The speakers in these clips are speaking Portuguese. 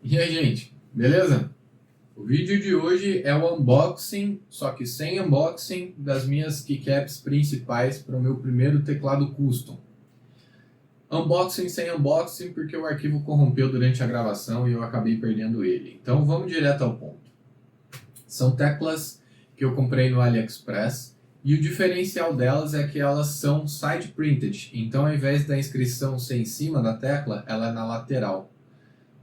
E aí, gente, beleza? O vídeo de hoje é o unboxing, só que sem unboxing, das minhas keycaps principais para o meu primeiro teclado custom. Unboxing sem unboxing porque o arquivo corrompeu durante a gravação e eu acabei perdendo ele. Então vamos direto ao ponto. São teclas que eu comprei no AliExpress e o diferencial delas é que elas são side printed, então ao invés da inscrição ser em cima da tecla, ela é na lateral.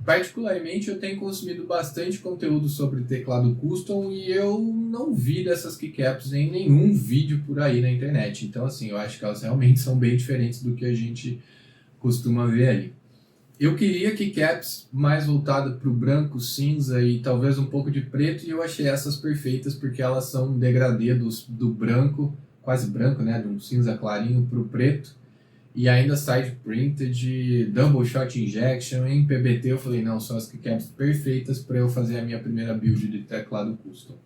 Particularmente, eu tenho consumido bastante conteúdo sobre teclado custom e eu não vi dessas keycaps em nenhum vídeo por aí na internet. Então, assim, eu acho que elas realmente são bem diferentes do que a gente costuma ver aí. Eu queria keycaps mais voltadas para o branco, cinza e talvez um pouco de preto, e eu achei essas perfeitas porque elas são um degradê do branco, quase branco, né, de um cinza clarinho para o preto, e ainda side printed, double shot injection em PBT. Eu falei, não, são as keycaps perfeitas para eu fazer a minha primeira build de teclado custom.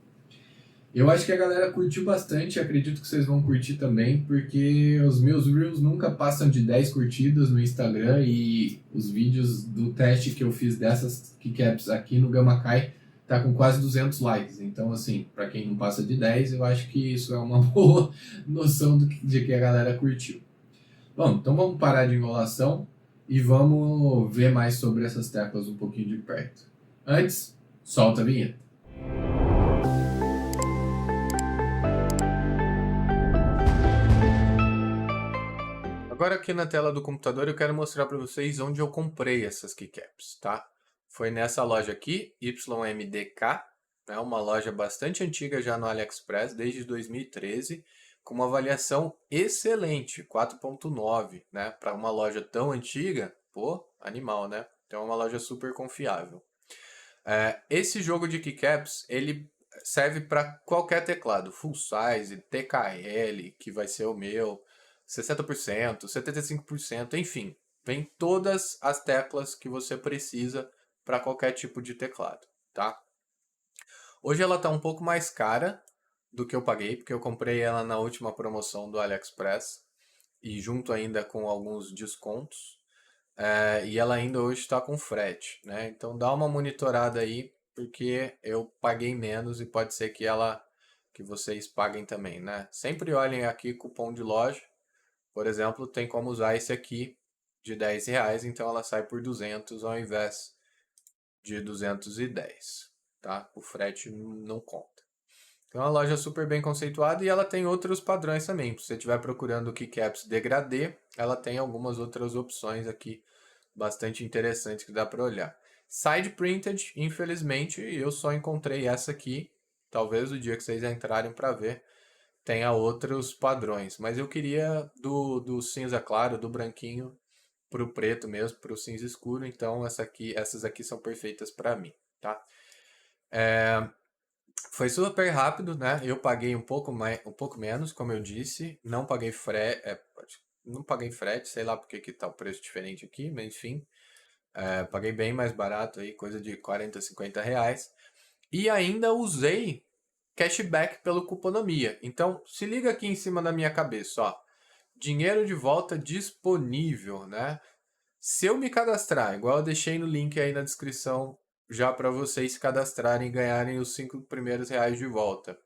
Eu acho que a galera curtiu bastante, acredito que vocês vão curtir também, porque os meus Reels nunca passam de 10 curtidas no Instagram e os vídeos do teste que eu fiz dessas keycaps aqui no Gamakai tá com quase 200 likes. Então, assim, para quem não passa de 10, eu acho que isso é uma boa noção de que a galera curtiu. Bom, então vamos parar de enrolação e vamos ver mais sobre essas teclas um pouquinho de perto. Antes, solta a vinheta. Agora aqui na tela do computador eu quero mostrar para vocês onde eu comprei essas keycaps, tá? Foi nessa loja aqui, YMDK, né? Uma loja bastante antiga já no AliExpress, desde 2013, com uma avaliação excelente, 4.9, né? Para uma loja tão antiga, pô, animal, né? Então é uma loja super confiável. Esse jogo de keycaps, ele serve para qualquer teclado, full size, TKL, que vai ser o meu, 60%, 75%, enfim, vem todas as teclas que você precisa para qualquer tipo de teclado, tá? Hoje ela está um pouco mais cara do que eu paguei, porque eu comprei ela na última promoção do AliExpress e junto ainda com alguns descontos. E ela ainda hoje está com frete, né? Então dá uma monitorada aí, porque eu paguei menos e pode ser que vocês paguem também, né? Sempre olhem aqui cupom de loja. Por exemplo, tem como usar esse aqui de R$ 10, então ela sai por 200 ao invés de 210, tá? O frete não conta. Então é uma loja super bem conceituada e ela tem outros padrões também. Se você estiver procurando keycaps degradê, ela tem algumas outras opções aqui bastante interessantes que dá para olhar. Side printed, infelizmente, eu só encontrei essa aqui. Talvez o dia que vocês entrarem para ver tenha outros padrões, mas eu queria do cinza claro, do branquinho para o preto mesmo, para o cinza escuro. Então essas aqui são perfeitas para mim, tá? Foi super rápido, né? Eu paguei um pouco menos, como eu disse. Não paguei frete, sei lá porque que tá o preço diferente aqui, mas enfim. Paguei bem mais barato aí, coisa de 40, R$ 50. E ainda usei cashback pelo Cuponomia. Então, se liga aqui em cima da minha cabeça, ó. Dinheiro de volta disponível, né? Se eu me cadastrar, igual eu deixei no link aí na descrição, já para vocês se cadastrarem e ganharem os 5 primeiros reais de volta.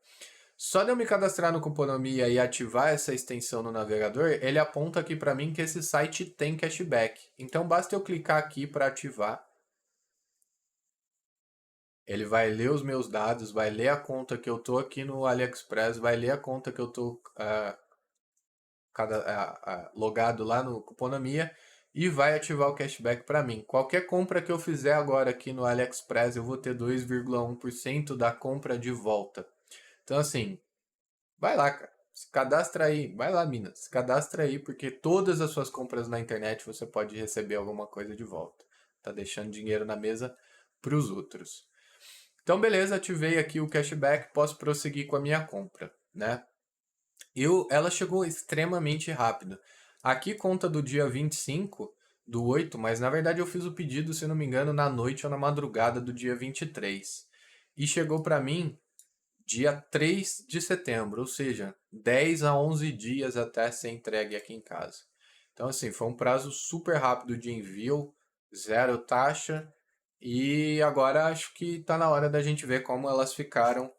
Só de eu me cadastrar no Cuponomia e ativar essa extensão no navegador, ele aponta aqui para mim que esse site tem cashback. Então basta eu clicar aqui para ativar. Ele vai ler os meus dados, vai ler a conta que eu tô aqui no AliExpress, vai ler a conta que eu tô logado lá no Cuponomia e vai ativar o cashback para mim. Qualquer compra que eu fizer agora aqui no AliExpress, eu vou ter 2,1% da compra de volta. Então, assim, vai lá, cara. Se cadastra aí. Vai lá, mina. Se cadastra aí, porque todas as suas compras na internet você pode receber alguma coisa de volta. Tá deixando dinheiro na mesa para os outros. Então, beleza, ativei aqui o cashback, posso prosseguir com a minha compra, né? Ela chegou extremamente rápido. Aqui conta do dia 25 do 8, mas na verdade eu fiz o pedido, se não me engano, na noite ou na madrugada do dia 23. E chegou para mim dia 3 de setembro, ou seja, 10 a 11 dias até ser entregue aqui em casa. Então, assim, foi um prazo super rápido de envio, zero taxa E agora acho que está na hora da gente ver como elas ficaram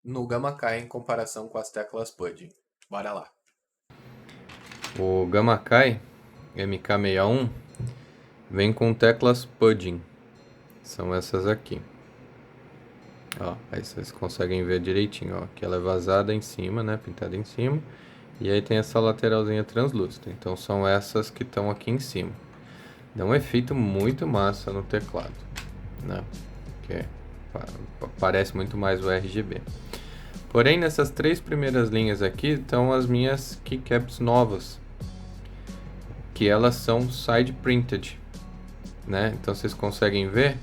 no Gamma Kai em comparação com as teclas Pudding. Bora lá. O Gamma Kai MK61 vem com teclas Pudding. São essas aqui. Ó, aí vocês conseguem ver direitinho, ó, que ela é vazada em cima, né, pintada em cima. E aí tem essa lateralzinha translúcida. Então são essas que estão aqui em cima. Dá um efeito muito massa no teclado, né? Que parece muito mais o RGB. Porém, nessas 3 primeiras linhas aqui estão as minhas keycaps novas, que elas são side printed, né? Então vocês conseguem ver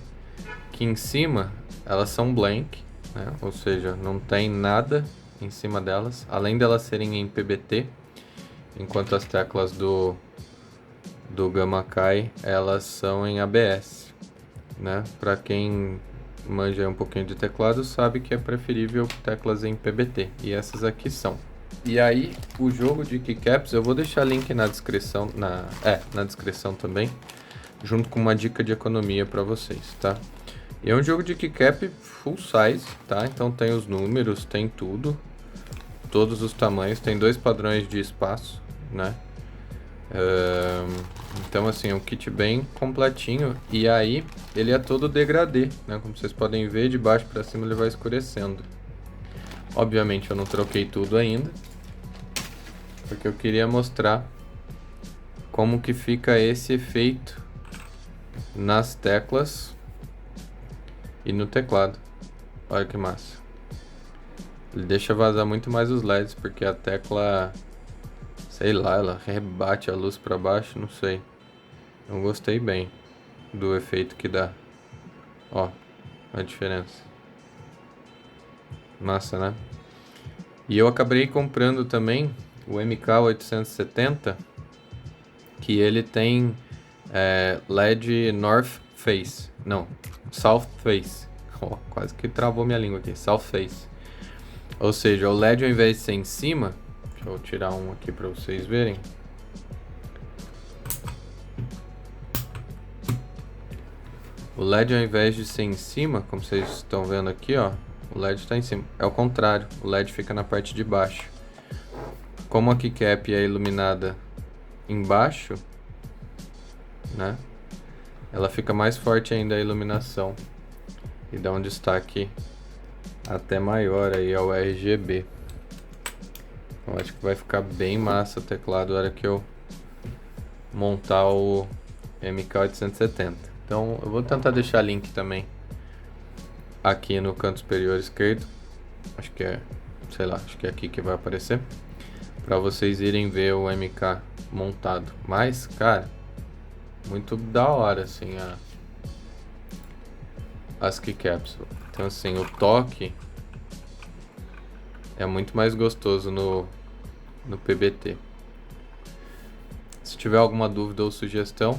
que em cima elas são blank, né? Ou seja, não tem nada em cima delas, além delas serem em PBT, enquanto as teclas do Gamma Kai elas são em ABS, né? Para quem manja um pouquinho de teclado sabe que é preferível teclas em PBT, e essas aqui são. E aí, o jogo de keycaps, eu vou deixar link na descrição, na descrição também, junto com uma dica de economia para vocês, tá? E é um jogo de keycap full size, tá? Então tem os números, tem tudo, todos os tamanhos, tem 2 padrões de espaço, né? Então assim, é um kit bem completinho. E aí, ele é todo degradê, né? Como vocês podem ver, de baixo para cima ele vai escurecendo. Obviamente eu não troquei tudo ainda, porque eu queria mostrar como que fica esse efeito nas teclas e no teclado. Olha que massa. Ele deixa vazar muito mais os LEDs, porque a tecla, sei lá, ela rebate a luz para baixo, não sei. Eu gostei bem do efeito que dá. Ó, a diferença. Massa, né? E eu acabei comprando também o MK870, que ele tem LED North Face. Não, South Face. Oh, quase que travou minha língua aqui. South Face. Ou seja, o LED ao invés de ser em cima, deixa eu tirar um aqui para vocês verem. O LED ao invés de ser em cima, como vocês estão vendo aqui, ó, o LED está em cima. É o contrário, o LED fica na parte de baixo. Como a keycap é iluminada embaixo, né? Ela fica mais forte ainda a iluminação e dá um destaque até maior aí ao RGB. Eu acho que vai ficar bem massa o teclado na hora que eu montar o MK870. Então eu vou tentar deixar link também aqui no canto superior esquerdo. Acho que é, sei lá, acho que é aqui que vai aparecer, para vocês irem ver o MK montado. Mas, cara, muito da hora assim as keycaps. Então assim, o toque é muito mais gostoso no PBT. Se tiver alguma dúvida ou sugestão,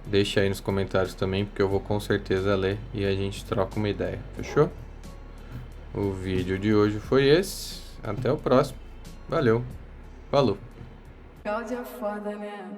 deixa aí nos comentários também, porque eu vou com certeza ler e a gente troca uma ideia, fechou? O vídeo de hoje foi esse. Até o próximo. Valeu. Falou. Cláudia é foda, né?